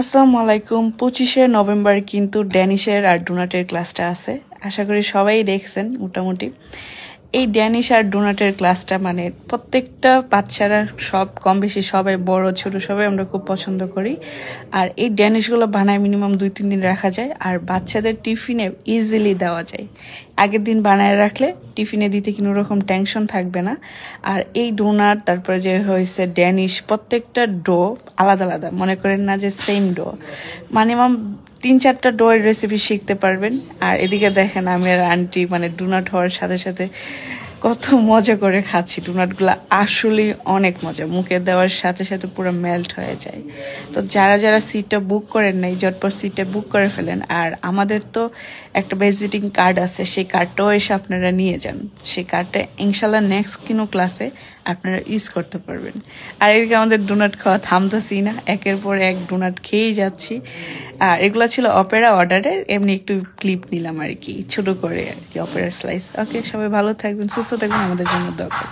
আসসালামু আলাইকুম। 25শে নভেম্বর কিন্তু ড্যানিশের আর ডোনাটের ক্লাসটা আছে। আশা করি সবাই দেখছেন মোটামুটি। এই ড্যানিশ আর ডোনাটের ক্লাসটা মানে প্রত্যেকটা বাচ্চারা সব কম বেশি সবাই বড় ছোট সবাই আমরা খুব পছন্দ করি। আর এই ড্যানিশগুলো বানায় মিনিমাম 2-3 দিন রাখা যায় আর বাচ্চাদের টিফিনে ইজিলি দেওয়া যায়। আগের দিন বানায় রাখলে টিফিনে দিতে কোনো রকম টেনশন থাকবে না। আর এই ডোনাট তারপরে যে হয়েছে ড্যানিশ প্রত্যেকটা ডো আলাদা আলাদা, মনে করেন না যে সেম ডো, মিনিমাম 3-4টা ডোয়ের রেসিপি শিখতে পারবেন। আর এদিকে দেখেন আমি আর আন্টি মানে ডোনাট হওয়ার সাথে সাথে কত মজা করে খাচ্ছি। ডোনাটগুলো আসলে অনেক মজা, মুখে দেওয়ার সাথে সাথে পুরো মেল্ট হয়ে যায়। তো যারা যারা সিটটা বুক করেন নাই ঝটপট সিটটা বুক করে ফেলেন। আর আমাদের তো একটা ভিজিটিং কার্ড আছে, সেই কার্ডটাও এসে আপনারা নিয়ে যান। সেই কার্ডটা ইনশাল্লাহ নেক্সট কোনো ক্লাসে আপনারা ইউজ করতে পারবেন। আর এদিকে আমাদের ডোনাট খাওয়া থামতেছি না, একের পর এক ডোনাট খেয়েই যাচ্ছি। আর এগুলো ছিল অপেরা অর্ডারের, এমনি একটু ক্লিপ নিলাম আর কি, ছোট করে আর কি অপেরা স্লাইস। ওকে, সবাই ভালো থাকবেন, সুস্থ থাকবেন, আমাদের জন্য দরকার।